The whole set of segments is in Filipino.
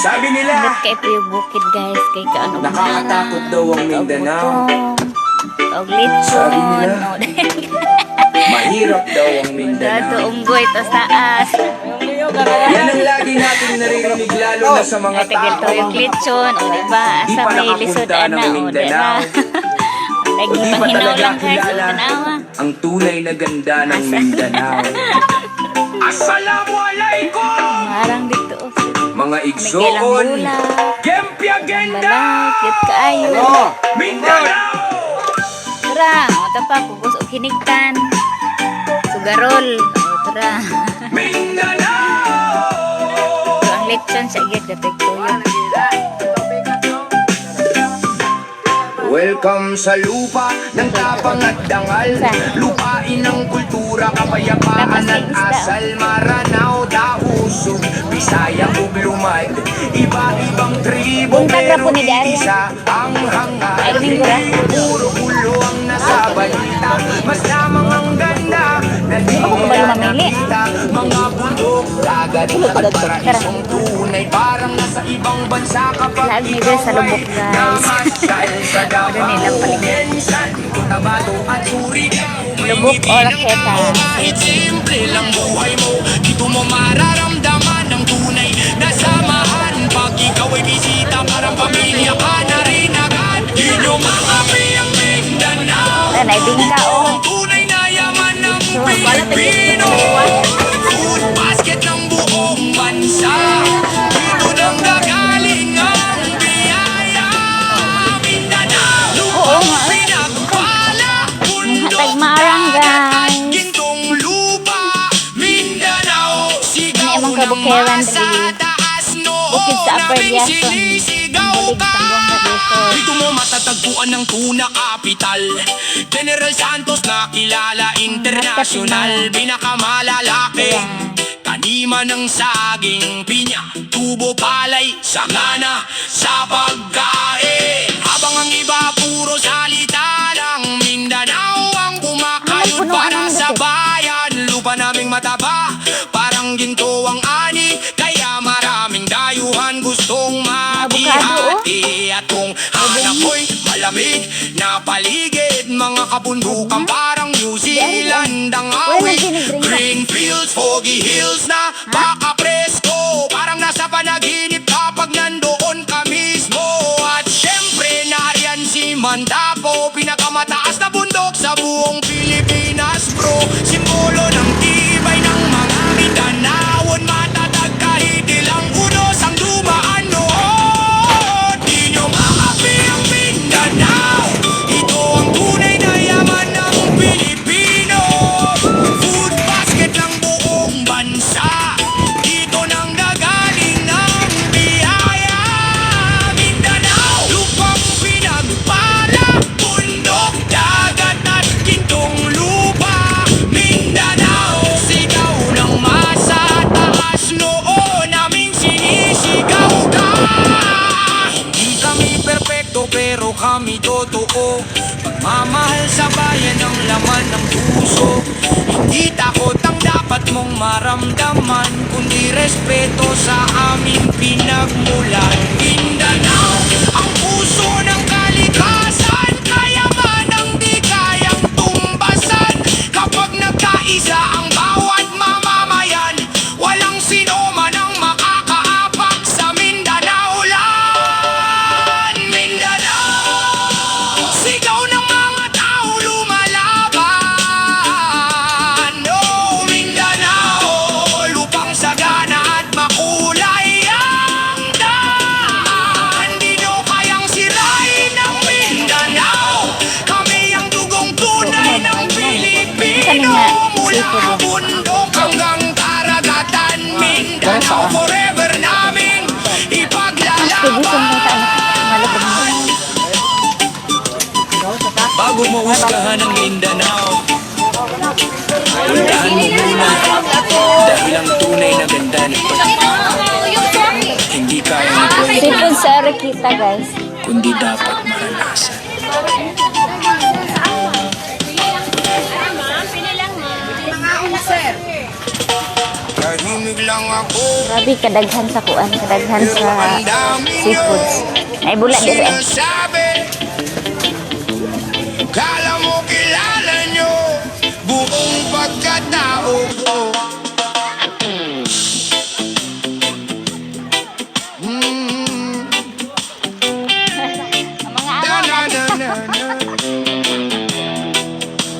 Sabi nila, Hanap kay ito yung bukid guys. Kay kaano nakakatakot daw ang Mindanao. Og lechon. Sabi nila, mahirap daw ang Dato Mindanao. unggoy to taas. Yan ang lagi nating naririnig lalo na sa mga Ay tigil to tao. yung lechon. O diba? Di Asa pa may lisod nakapunta ng ana. O Mindanao. diba? Lagi Di pa panghinaw talaga lang guys. O kilala tanawa. ang tunay na ganda ng Mindanao. Assalamualaikum! Marang dito. Mga Nagkailang igsoon, bula. Gempi agenda! Balay. Cute kaayo. Mindanao! Tara. O tapa. Pugos o kinigtan. Sugarol. O tara. Mindanao! So, ang lechon sa igit. Gatag tuyo. Welcome sa lupa ng tapang at dangal. Lupain ng kultura, kapayapaan at asal. Maranao, Dausog, Bisaya ug Lumad. Iba-ibang tribo pero isa ang hangal. Hindi puro ulo ang nasa balita. Mas lamang ang ganda na di nila nakita. Mga bundok, dagat at paraisong tunay. Parang nasa ibang bansa kapag Lagi ikaw sa lubok, ay guys. namasyal sa Ano nilang paligid? Lubok o raketa. Kahit simple lang buhay mo, dito mo mararamdaman ang tunay na samahan. Pag ikaw ay bisita, parang pamilya ka na rin agad. Di nyo makapi ang Mindanao. Wala na, ibingka o. Ang tunay na yaman ng Pilipino. Food basket ng buong bansa. Dito nang gagaling ang biyaya. Mindanao, Oo nga. pinagpala, Hatag maarang guys. gintong lupa. Mindanao, sigaw Ini emang ng kabukiran masa dari taas noon bukid sa Upper namin Liason. sinisigaw Bulig ka. sa Buanga dito. Dito mo matatagpuan ng tuna capital. General Santos na kilala international. Pinakamalalaking kanima ng saging pinya. Tubo palay, sagana sa pagkain. Habang ang iba puro salita ng Mindanao ang kumakayod Ano, para ano, sa ano, bayan. Lupa naming mataba, parang ginto ang ani. Kaya maraming dayuhan gustong makihati. At kung hanap mo'y malamig na paligid, mga kabundukan parang New Zealand ang awit. Green fields, foggy hills na baka presko, parang nasa panaginip kapag nandoon ka mismo. At syempre nariyan si Mandapo, pinakamataas na bundok sa buong Pilipinas bro. Simbolo ng tibay ng mga Mindanawon, matatag kahit ilang unos ang dumaan noon. Di nyo makapi ang Mindanao, ito ang tunay na yaman ng Pilipino. Food basket ng buong bansa, dito nang gagaling ng biyaya. Mindanao, lupang pinagpala, bundok, dagat at gintong lupa. Mindanao, sigaw ng masa taas noon naming sinisigaw ka. Hindi kami perpekto pero kami totoo. Pagmamahal sa bayan ang laman ng puso. Hindi takot ang dapat mong maramdaman, kundi respeto sa aming pinagmulan. Mindanao, ang puso ng kalikasan, kayaman ang di kayang tumbasan. Kapag nagkaisa ang bawat mamamayan, walang sino man ang makakaapak sa Mindanao land. Mindanao, sigaw ng mga tao lumalaban. Oh, Mindanao, lupang sagana at makulay ang daan. Di nyo kayang sirain ang Mindanao. Kami ang dugong tunay ng Pilipino. Mula bundok hanggang karagatan, Mindanao forever namin ipaglalaban. Malabog mo. Bago mo husgahan ang Mindanao, puntahan mo muna dahil ang tunay na ganda nito hindi kaya nito Sipon sa Arequita guys. kundi dapat maranasan. Pinilang ma. Tahimik lang ako. Grabe, kadaghan sa kuan, kadaghan Pero sa ang dami nyo seafoods. Ay, bula dire. sinasabi. Kala mo kilala nyo buong pagkatao ko. Ang mga Na amo na na. na na na.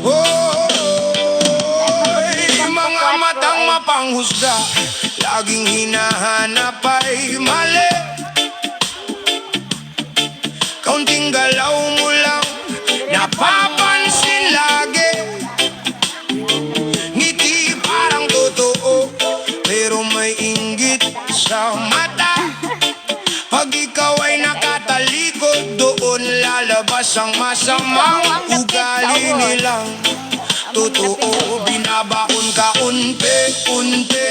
Oy, mga matang mapanghusga, laging hinahanap ay mali. Kaunting galaw mo lang, napapansin lagi. Ngiti parang totoo, pero may inggit sa mata. Pag ikaw ay nakatalikod, doon lalabas ang masamang ugali nilang totoo. Binabaon ka unti-unti,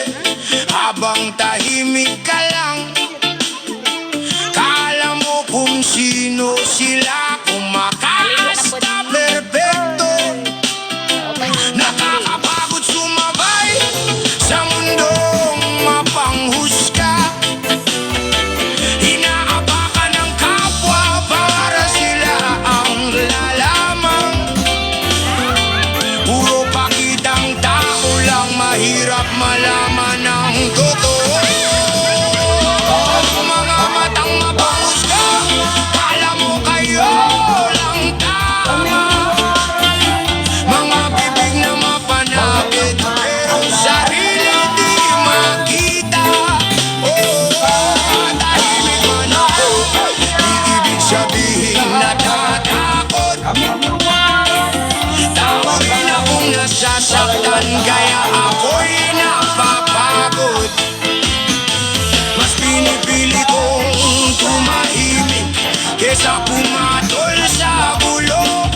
habang tahimik ka lang. Kala mo kung sino sila, kumakasta perfecto. Nakakapagod sumabay sa mundong mapanghusga. Inaapakan ng kapwa para sila ang lalamang. Puro pakitang tao lang, mahirap malaman ang totoo. Mga matang mapanghusga, kala mo kayo lang tama. Mga bibig na mapanakit, pero sarili di makita. Tahimik man ako, di ibig sabihin natatakot. Tao rin akong nasasaktan, kaya ako'y napapagod. Mas pinipili kong tumahimik kesa pumatol sa gulo.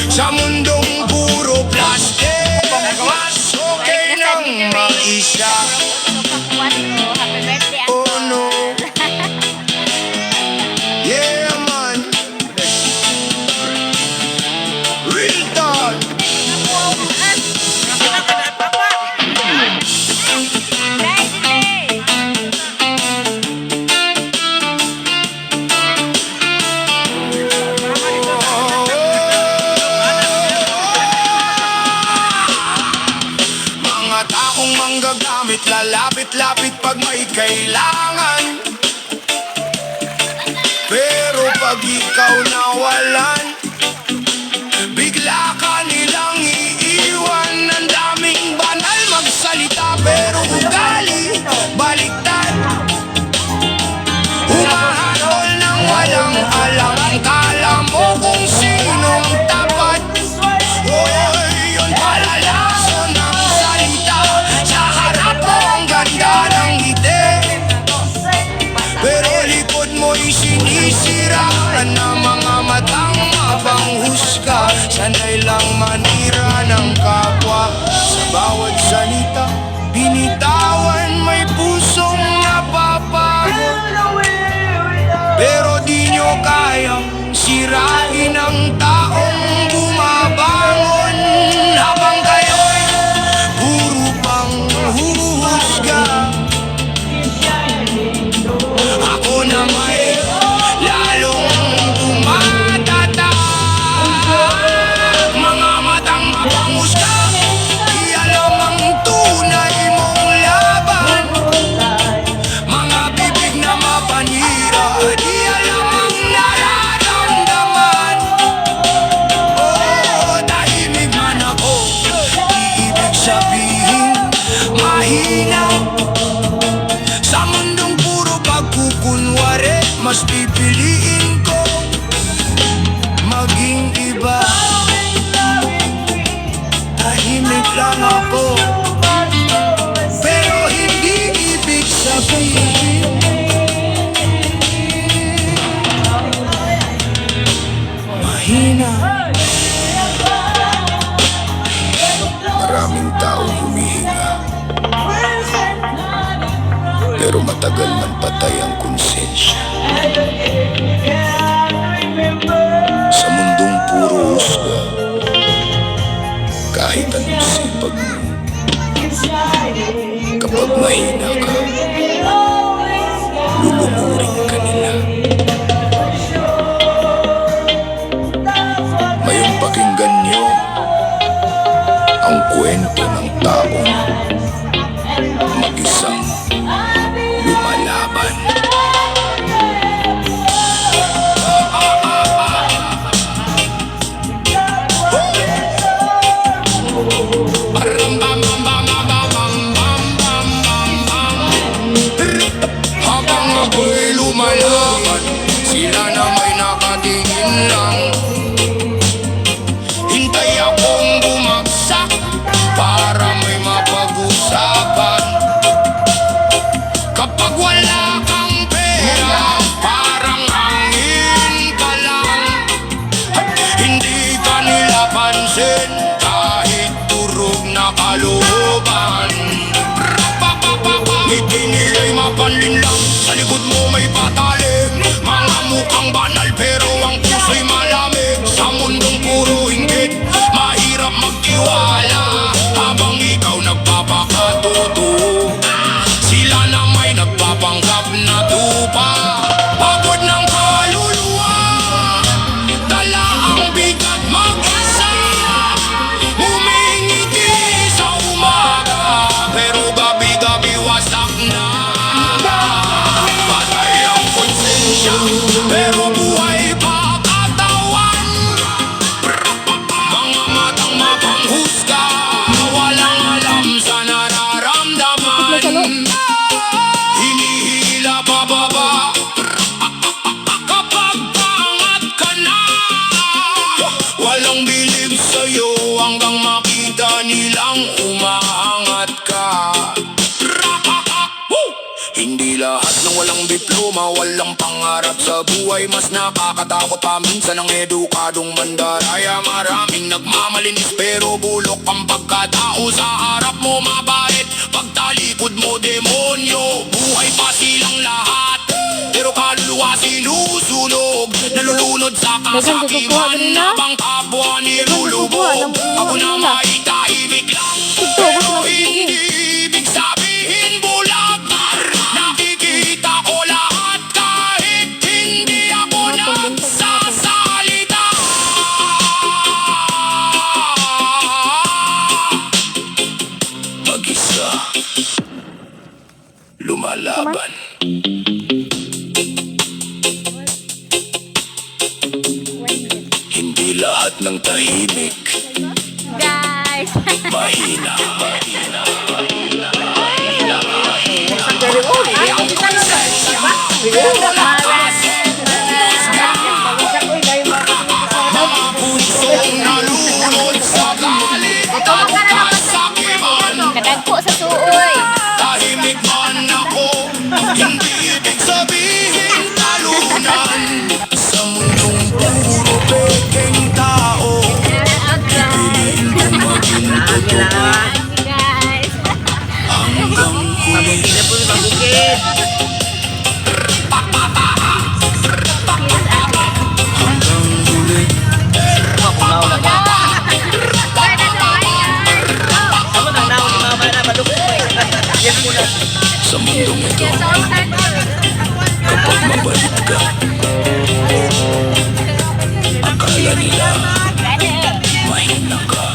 Sa mundong puro plastic, mas okay nang mag-isa. Happy birthday, Oh no, yeah man, real talk. Mga taong manggagamit, lalapit-lapit pag may kailangan. Pero pag ikaw nawalan, bigla ka nilang iiwan. Ang daming banal magsalita, pero ugali baliktad. Humahatol ng walang alam, kala mo kung sinong tapat. Hoy, yun pala lason ng salita. Sa harap mo ang ganda ng ngiti, pero likod mo'y sinisiraan ng mga matang mapanghusga. Sanay lang manira ng kapwa, sa bawat salita binitawan may pusong napapagod. Pero di nyo kayang sirain ang taong bumabangon, habang kayo'y puro pang huhusga. Ako na may lalong tumatatak. Mga matang mapanghusga, di alam ang tunay mong laban. Mga bibig na mapanira, di alam ang nararamdaman. Oh, tahimik man ako, di ibig sabihin mahina. Sa mundong puro pagkukunwari, mas pipiliin ko maging iba. Tahimik lang ako, pero hindi ibig sabihin mahina. Maraming tao humihinga, pero matagal man patay ang konsensya. Sa mundong puro husga, kahit anong sipag mo, mahina ka, lulukurin ka nila. Ngayon pakinggan niyo ang kwento ng taong mag-isang lumalaban. Habang ako'y lumalaban, sila na may nakatingin lang. Hintay akong bumagsak para may mapag-usapan. Kapag wala kang pera, parang hangin ka lang. Hindi ka nila pansin kahit durog na kalooban. Ngiti nila'y mapanlin lang, sa likod mo may patalim. Mga mukhang banal pero ang puso'y malamig. Sa mundong puro inggit, mahirap magtiwala. Habang ikaw nagpapakatotoo, sila na may nagpapanggap na tupa. Pagod ng kaluluwa, dala ang bigat mag-isa. Humingiti sa umaga, pero gabi-gabi wasak na. Patay ang konsensya, pero buhay pa katawan. Mga matang mapanghusga, walang alam sa nararamdaman. Hinihila pababa kapag pangat ka na. Walang bilib sa'yo hanggang makita nilang umaangat ka. Hindi lahat ng walang diploma, walang pangarap sa buhay. Mas nakakatakot pa minsan ang edukadong mandaraya. Maraming nagmamalinis pero bulok ang pagkatao. Sa harap mo mabait, pagtalikod mo demonyo. Buhay pa silang lahat, pero kaluluwa sinusunog. Nalulunod sa kasakiman, habang kapwa nilulubog. Ako na may tahimik lang, pero hindi ibig sabihin bulag. Nakikita ko lahat kahit hindi ako nagsasalita. Mag-isa, lumalaban. Hindi lahat ng tahimik Guys! mahina. Mga punsong nalulod sa galit at kasakiman. Kadagpo sa suoy! Tahimik man ako, hindi ibig sabihin talunan. Sa mundong puro peking tao, piliin kong maging totoo. Guys! Hanggang huli, hanggang huli. Sa mundong ito, kapag mabait ka, akala nila mahina ka.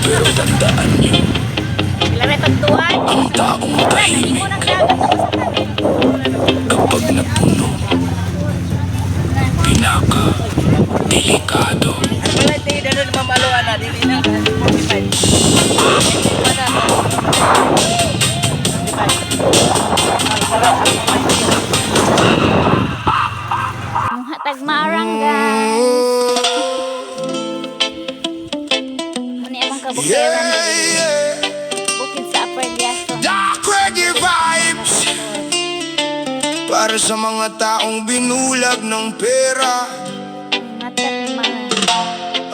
Pero tandaan niyo, ang taong tahimik kapag napuno, pinaka delikado. Ang hatag marang, guys! Muna yung kabukiran bukid sa Upper Diaso. Dark reggae vibes para sa mga taong binulag ng pera Matap ni mga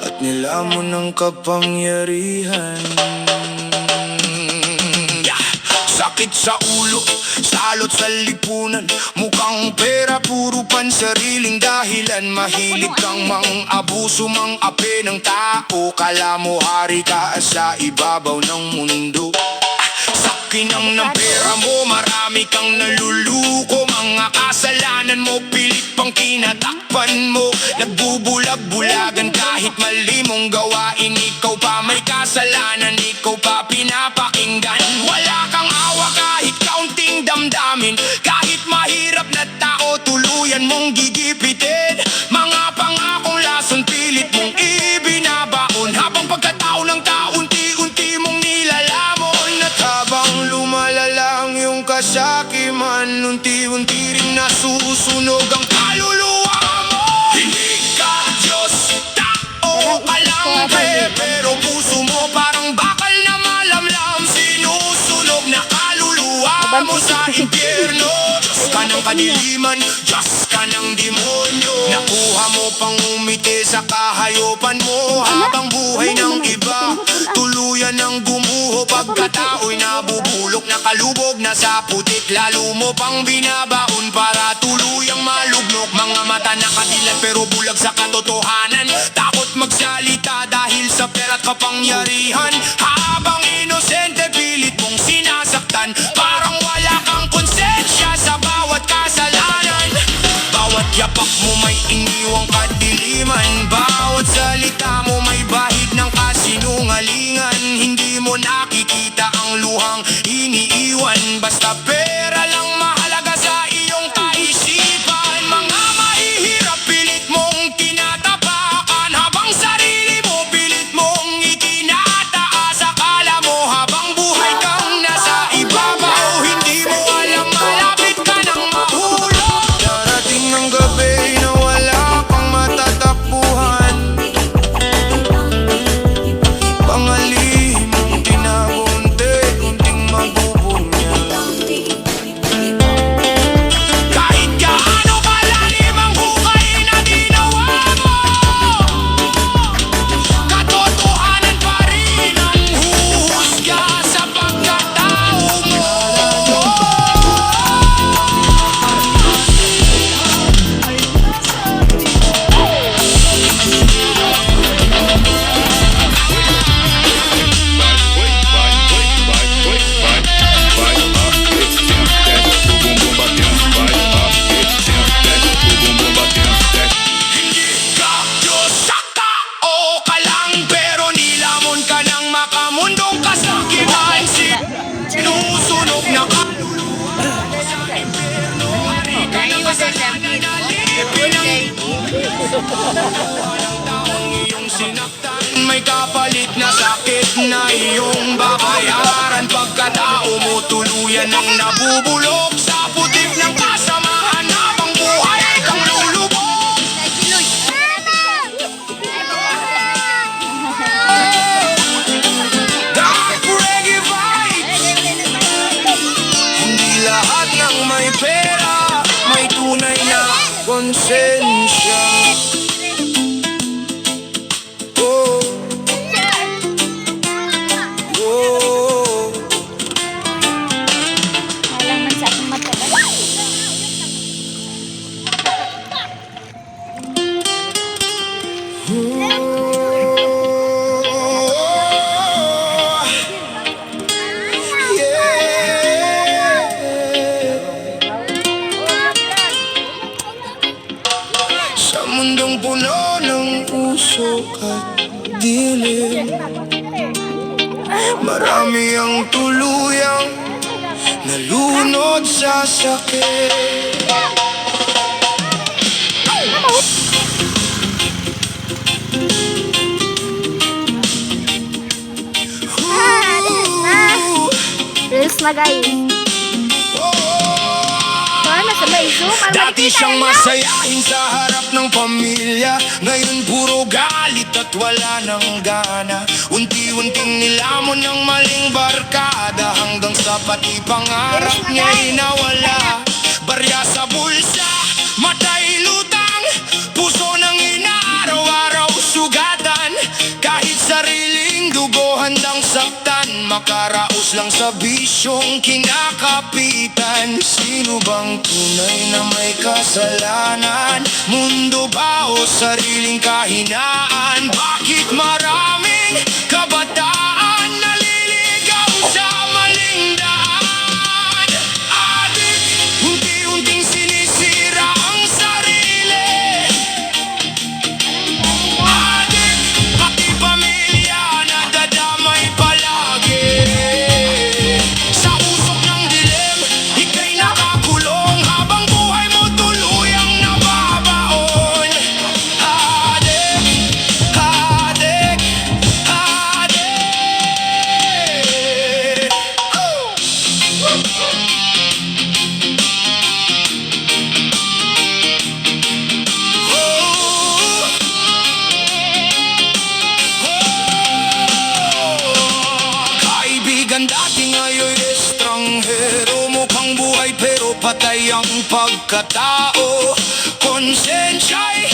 at nilamon ng kapangyarihan. Sakit sa ulo, salot sa lipunan. Mukhang pera, puro pansariling dahilan. Mahilig kang mang-abuso, mang-ape ng tao. Kala mo hari ka sa ibabaw ng mundo. kinang ng pera mo, marami kang naluluko. Mga kasalanan mo, pilit pang tinatakpan mo. Nagbubulag-bulagan kahit mali mong gawain. Ikaw pa may kasalanan, ikaw pa pinapakinggan. Wala kang awa kahit kaunting damdamin. Kahit mahirap na tao, tuluyan mong gigipitin. Mga pangakong lason, pilit mong ibinabaon. Habang pagkatao ng tao, unti-unti mong nilalamon. At habang lumalalang yung kasakiman, unti-unti rin nasusunog ang kaluluwa mo. Hindi ka Diyos, tao ka lang pero puso mo parang bakal na malamlam. Sinusunog na kaluluwa mo sa impyerno. Diyos ka ng kadiliman, Diyos ka ng demonyo. Nakuha mo pang umiti sa kahayopan mo. Habang buhay ng iba, tuluyan ng gumuho. Pagkatao'y nabubulok, nakalubog na sa putik. Lalo mo pang binabaon para tuluyang malugnog. Mga mata nakadilat pero bulag sa katotohanan. Takot magsalita dahil sa pera't kapangyarihan. Habang inosente pilit mong sinasaktan. Parang wala kang konsensya sa bawat kasalanan. Bawat yapak mo may iniwang kadiliman. Bawat salita mo may bahid ng kasinungalingan. Hindi mo nakikita ang luhang iniiwan. Basta pera lang mahalaga sa iyong kaisipan. Mga mahihirap pilit mong tinatapakan. Habang sarili mo pilit mong itinataas. Akala mo habang buhay kang nasa ibabaw. Hindi mo alam malapit ka ng mahulog. Darating ang gabi na wala kang matatakbuhan. Pangalihim mong tinagunti, kunting mabubunyag. Kahit gaano kalalim ang hukay na ginawa mo, katotohanan pa rin ang huhusga sa pagkatao mo. Hindi ka Diyos, tao ka lang pero nilamon ka ng makamundong kasakiman. Sinusunog na kaluluwa sa impyerno. Hari ka ng kasalanan na lipin ang walang taong iyong sinaktan. May kapalit na sakit na iyong babayaran. Pagkatao mo tuluyan ang nabubulok sa putik ng kasamahan. Habang buhay kang lulubog. Dark reggae vibes. Hindi lahat ng may pera may tunay na konsensya. Oh, oh. Alang man sa akong mata. Sa mundong puno ng usok at dilim, marami ang tuluyang nalunod sa sakit. Reels na guys. Paano sa may zoom? Dati siyang masayahin sa harap ng pamilya. Ngayon puro galit at wala nang gana. Unti-unting nilamon ng maling barkada, hanggang sa pati pangarap niya'y nawala. Barya sa bulsa, matay lutang, puso ng inaaraw-araw sugatan. Kahit sariling dugo handang saktan, makaraos lang sa bisyong kinakapitan. Sino bang tunay na may kasalanan? Mundo ba o sariling kahinaan? Bakit maraming kabataan naliligaw sa maling daan? pero patay ang pagkatao. Konsensya'y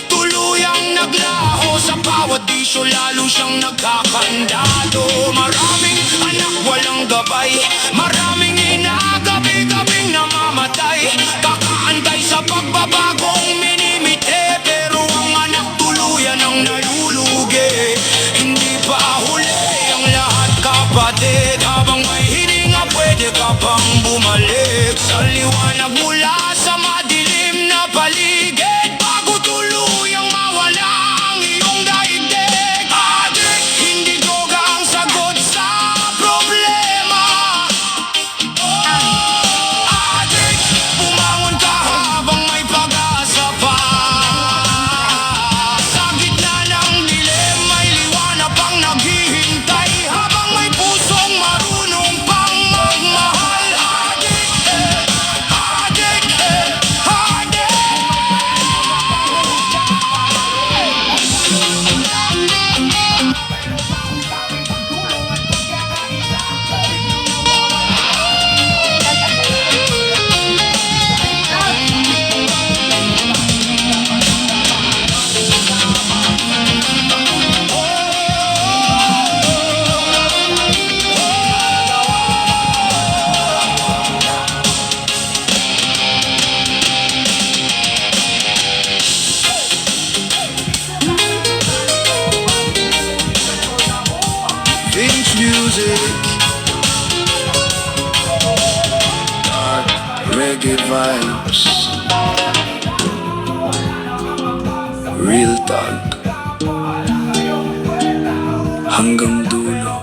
tuluyang naglaho, sa bawat bisyo lalo siyang nagkakandado. Maraming anak walang gabay, maraming ina gabi-gabing namamatay, kakaantay sa pagbabagong minimite, pero ang anak tuluyan ang nalulugi. Hindi pa huli ang lahat kapatid, habang may hininga pwede ka pang bumalik sa liwanag mula sa madilim na paligid, bago tuluyang mawala ang iyong daigdig. Adik, hindi droga ang sagot sa problema. Adik, bumangon ka habang may pag-asa pa. Sa gitna ng dilim may liwanag pang naghihintay, habang may pusong marunong pang magmahal. Adik, adik, adik. Vince music, dark reggae vibes, real talk, hanggang dulo.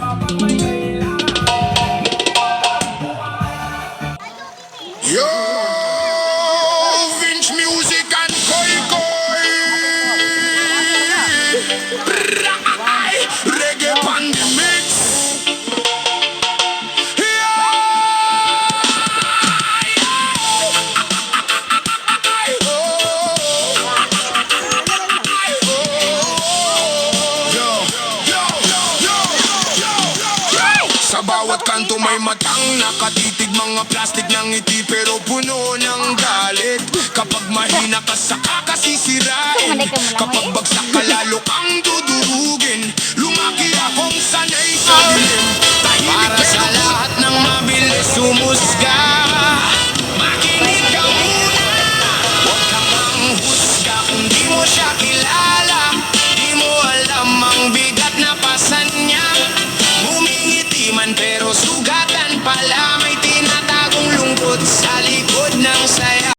Yo, Vince music and Koi Koi, reggae pandemic. Sa bawat kanto may matang nakatitig, mga plastic ng ngiti pero puno ng galit. Kapag mahina ka sa kakasisirain, kapag bagsak ka lalo kang dudurugin.